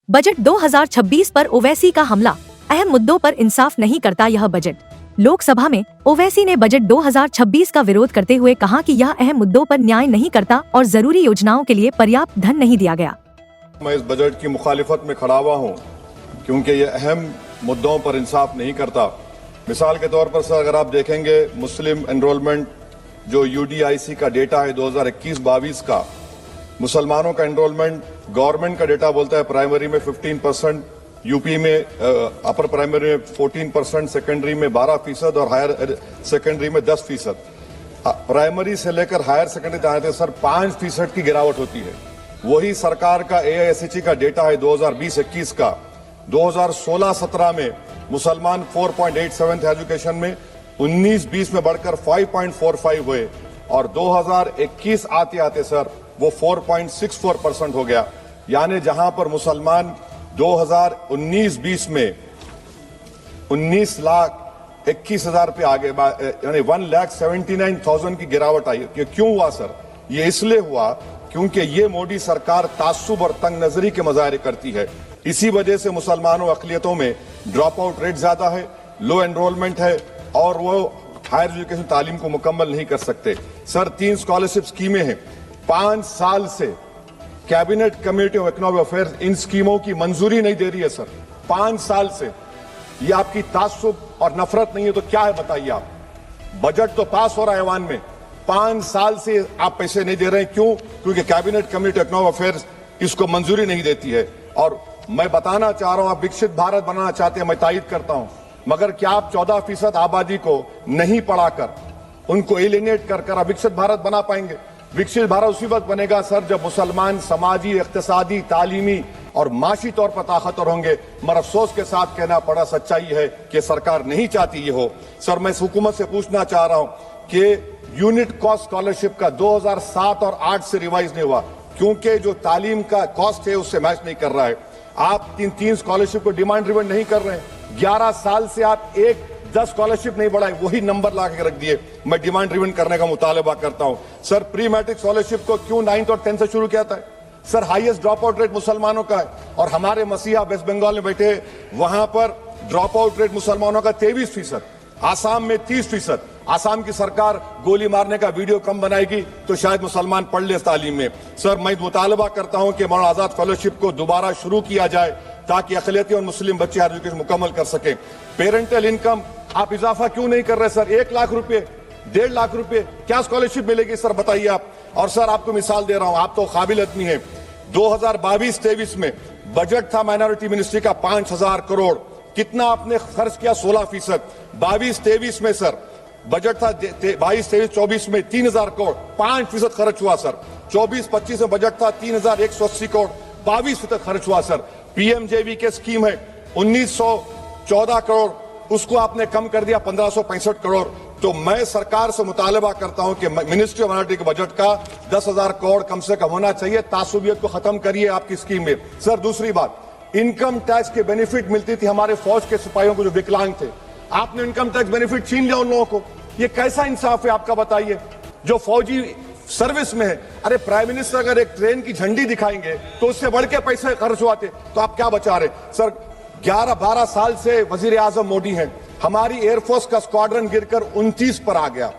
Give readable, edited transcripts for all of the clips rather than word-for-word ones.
Budget 2026 पर ओवैसी का हमला, अहम मुद्दों पर इंसाफ नहीं करता यह बजट। लोकसभा में ओवैसी ने बजट 2026 का विरोध करते हुए कहा कि यह अहम मुद्दों पर न्याय नहीं करता और जरूरी योजनाओं के लिए पर्याप्त धन नहीं दिया गया। मैं इस बजट की मुखालिफत में खड़ा हुआ हूँ क्योंकि ये अहम मुद्दों पर इंसाफ नहीं करता। मिसाल के तौर पर सर, अगर आप देखेंगे मुस्लिम एनरोलमेंट जो UDIC का डेटा है 2021-22 का, मुसलमानों का एनरोलमेंट गवर्नमेंट का डेटा बोलता है प्राइमरी में 15%, यूपी में अपर प्राइमरी में 14%, सेकेंडरी में 12% और हायर सेकेंडरी में 10%। प्राइमरी से लेकर हायर सेकेंडरी तक आते सर 5% की गिरावट होती है। वही सरकार का AISHE का डेटा है 2020-21 का, 2016-17 में मुसलमान 4.87 थे एजुकेशन में, 19-20 में बढ़कर 5.45 हुए और 2021 आते आते सर वो 4.64% हो गया। यानी जहां पर मुसलमान 2019-20 में 19,21,000 पे आगे, यानी 1,79,000 की गिरावट आई। ये क्यों हुआ सर? ये इसलिए हुआ क्योंकि ये मोदी सरकार तासुब और तंग नजरी के मुजाहरे करती है। इसी वजह से मुसलमानों अकलियतों में ड्रॉप आउट रेट ज्यादा है, लो एनरोलमेंट है और वो हायर एजुकेशन तालीम को मुकम्मल नहीं कर सकते। सर 3 स्कॉलरशिप स्कीमें हैं, 5 साल से cabinet committee of economic affairs in स्कीमों की मंजूरी नहीं दे रही है सर। 5 साल से ये आपकी तासुब और नफरत नहीं है तो क्या है बताइए आप? बजट तो पास हो रहा है ऐवान में, 5 साल से आप पैसे नहीं दे रहे हैं। क्यों? क्योंकि cabinet committee of economic affairs इसको मंजूरी नहीं देती है। और मैं बताना चाह रहा हूं, आप विकसित भारत बनाना चाहते हैं, मैं तायद करता हूं, मगर क्या आप 14% आबादी को नहीं पढ़ाकर उनको एलिनेट कर आप विकसित भारत बना पाएंगे? विकसित भारत उसी वक्त बनेगा सर जब मुसलमान समाजी, इक्तिसादी, तालीमी और माशी तौर पर ताकतवर होंगे। मगर अफसोस के साथ कहना पड़ा, सच्चाई है कि सरकार नहीं चाहती ये हो। सर मैं इस हुकूमत से पूछना चाह रहा हूं कि यूनिट कॉस्ट स्कॉलरशिप का 2007 और 8 से रिवाइज नहीं हुआ क्योंकि जो तालीम का कॉस्ट है उससे मैच नहीं कर रहा है। आप 3 स्कॉलरशिप को डिमांड ड्रिवन नहीं कर रहे हैं। 11 साल से आप 10 स्कॉलरशिप नहीं बढ़ाए, वही नंबर ला के रख दिए। मैं डिमांड ड्रिवन करने का मुतालबा करता हूं। सर प्री मैट्रिक स्कॉलरशिप को क्यों 9th और 10th से शुरू किया था? Sir highest drop out rate मुसलमानों का है और हमारे मसीहा वेस्ट बंगाल में बैठे, वहां पर ड्रॉप आउट रेट मुसलमानों का 23%, आसाम में 30%। आसाम की सरकार गोली मारने का वीडियो कम बनाएगी तो शायद मुसलमान पढ़ ले तालीम में। सर मैं मुतालबा करता हूं कि मौलाना आजाद फेलोशिप को दोबारा शुरू किया जाए ताकि अक़लियती और मुस्लिम बच्चे हायर एजुकेशन मुकम्मल कर सके। पेरेंटल इनकम आप इजाफा क्यों नहीं कर रहे सर? 1 लाख रुपए, 1.5 लाख रुपए क्या स्कॉलरशिप मिलेगी सर बताइए आप? और सर आपको मिसाल दे रहा हूं, आप तो काबिल आदमी हैं। 2022-23 में बजट था माइनॉरिटी मिनिस्ट्री का 5,000 करोड़, कितना आपने खर्च किया? 16%। 22-23 में सर बजट था 22-23-24 में 3,000 करोड़, 5% खर्च हुआ सर। 24-25 में बजट था 3,180 करोड़, 22% खर्च हुआ सर। PMJV के स्कीम है 1,914 करोड़, उसको आपने कम कर दिया 1,565 करोड़। तो मैं सरकार से मुतालबा करता हूं कि मिनिस्ट्री ऑफ माइनॉरिटी के बजट का 10,000 करोड़ कम से कम होना चाहिए। तासुबियत को खत्म करिए आपकी स्कीम में। सर दूसरी बात, इनकम टैक्स के बेनिफिट मिलती थी हमारे फौज के सिपाहियों को जो विकलांग थे, आपने इनकम टैक्स बेनिफिट छीन लिया उन लोगों को। ये कैसा इंसाफ है आपका बताइए? जो फौजी सर्विस में है, अरे प्राइम मिनिस्टर अगर एक ट्रेन की झंडी दिखाएंगे तो उससे बढ़ के पैसे खर्च हुआते, तो आप क्या बचा रहे? सर 11-12 साल से वजीर आजम मोदी हैं, हमारी एयरफोर्स का स्क्वाड्रन गिरकर 29 पर आ गया।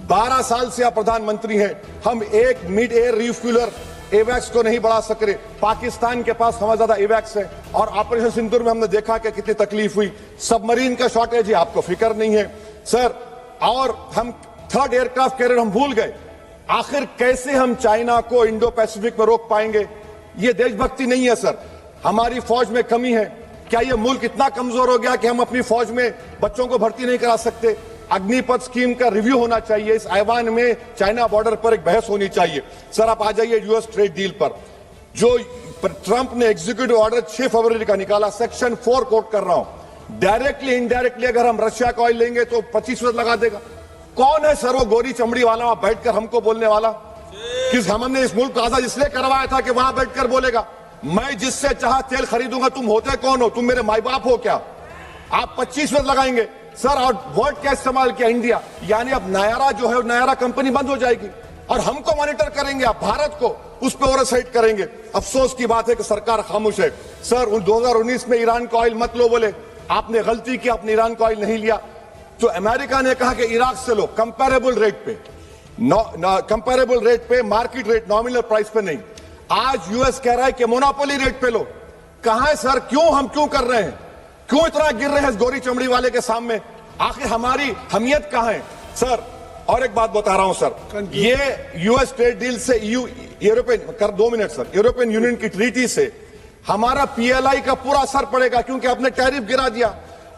12 साल से आप प्रधानमंत्री हैं, हम एक मिड एयर रिफ्यूलर एवैक्स को नहीं बढ़ा सक रहे। पाकिस्तान के पास हमें ज्यादा एवैक्स है और ऑपरेशन सिंदूर में हमने देखा कि कितनी तकलीफ हुई। सबमरीन का शॉर्टेज है, आपको फिक्र नहीं है सर। और हम 3rd एयरक्राफ्ट कैरियर हम भूल गए। आखिर कैसे हम चाइना को इंडो पैसिफिक में रोक पाएंगे? ये देशभक्ति नहीं है सर। हमारी फौज में कमी है। क्या ये मुल्क इतना कमजोर हो गया कि हम अपनी फौज में बच्चों को भर्ती नहीं करा सकते? अग्निपथ स्कीम का रिव्यू होना चाहिए। इस ऐवान में चाइना बॉर्डर पर एक बहस होनी चाहिए। सर आप आ जाइए US ट्रेड डील पर, जो ट्रंप ने एग्जीक्यूटिव ऑर्डर 6 फरवरी का निकाला, सेक्शन 4 कोट कर रहा हूं। डायरेक्टली इनडायरेक्टली अगर हम रशिया का ऑयल लेंगे तो 25% लगा देगा। कौन है सर वो गोरी चमड़ी वाला वहां बैठकर हमको बोलने वाला? किस हमने इस मुल्क को आजाद इसलिए करवाया था कि वहां बैठकर बोलेगा मैं जिससे चाह तेल खरीदूंगा। तुम होते कौन हो? तुम मेरे माई बाप हो क्या? आप 25% लगाएंगे सर। और वर्ड क्या इस्तेमाल किया? इंडिया। यानी अब नायरा जो है, नायरा कंपनी बंद हो जाएगी। और हमको मॉनिटर करेंगे, आप भारत को उस पर ओवरसाइट करेंगे। अफसोस की बात है कि सरकार खामोश है। सर 2019 में ईरान का ऑयल मत लो बोले, आपने गलती की, आपने ईरान का ऑयल नहीं लिया। तो अमेरिका ने कहा कि इराक से लो, कंपेरेबल रेट पे, कंपेरेबल रेट पे, मार्केट रेट, नॉमिनल प्राइस पे नहीं। आज यूएस कह रहा है कि मोनोपोली रेट पे लो। कहां है सर, क्यों हम क्यों कर रहे हैं, क्यों इतना गिर रहे हैं इस गोरी चमड़ी वाले के सामने? आखिर हमारी हमियत कहां है सर? और एक बात बता रहा हूं सर, ये यूएस ट्रेड डील से यूरोपियन कर 2 मिनट सर, यूरोपियन यूनियन की ट्रीटी से हमारा पीएलआई का पूरा असर पड़ेगा, क्योंकि आपने टैरिफ गिरा दिया।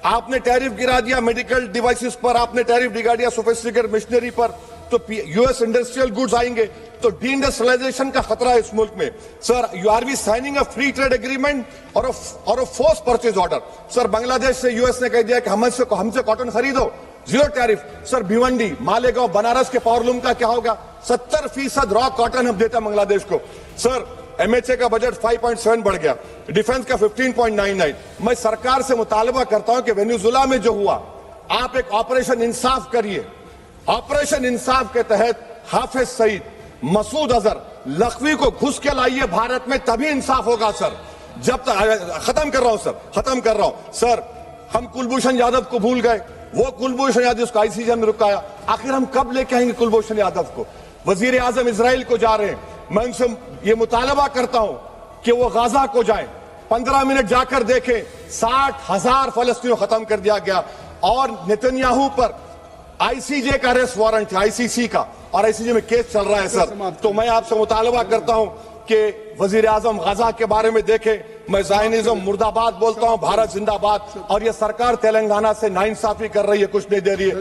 आपने टैरिफ गिरा दिया मेडिकल डिवाइसेस पर, आपने टैरिफ गिरा दिया सोफिस्टिकेटेड मशीनरी पर, तो यूएस इंडस्ट्रियल गुड्स आएंगे, तो डी-इंडस्ट्रियलाइजेशन का खतरा है इस मुल्क में। Sir you are we signing a free trade agreement और a force purchase order. Sir Bangladesh से यूएस ने कह दिया कि हमसे कॉटन खरीदो, 0 टैरिफ। सर भिवंडी, मालेगांव, बनारस के पावरलूम का क्या होगा? 70% रॉ कॉटन हम देते हैं बांग्लादेश को। सर एमएचए का बजट 5.7 बढ़ गया, डिफेंस का 15.99। मैं सरकार से मुतालबा करता हूं कि वेनेजुएला में जो हुआ, आप एक ऑपरेशन इंसाफ करिए। ऑपरेशन इंसाफ के तहत हाफिज सईद, मसूद अजहर, लखवी को घुस के लाइए भारत में, तभी इंसाफ होगा सर। जब तक खत्म कर रहा हूं सर, हम कुलभूषण यादव को भूल गए, वो कुलभूषण यादव उसको आईसीजे में रुकाया। आखिर हम कब लेके आएंगे कुलभूषण यादव को? वजीर आजम इजराइल को जा रहे हैं, मैं उनसे ये मुतालबा करता हूं कि वो गाजा को जाएं, 15 मिनट जाकर देखें, 60,000 फलस्तीनियों खत्म कर दिया गया। और नेतन्याहू पर आईसीजे का अरेस्ट वारंट है, आईसीसी का, और आईसीजे में केस चल रहा है सर। तो मैं आपसे मुतालबा करता हूं कि वजीर आजम गाजा के बारे में देखें। मैं ज़ायनिज़्म मुर्दाबाद बोलता हूं, भारत जिंदाबाद। और ये सरकार तेलंगाना से नाइंसाफी कर रही है, कुछ नहीं दे रही है।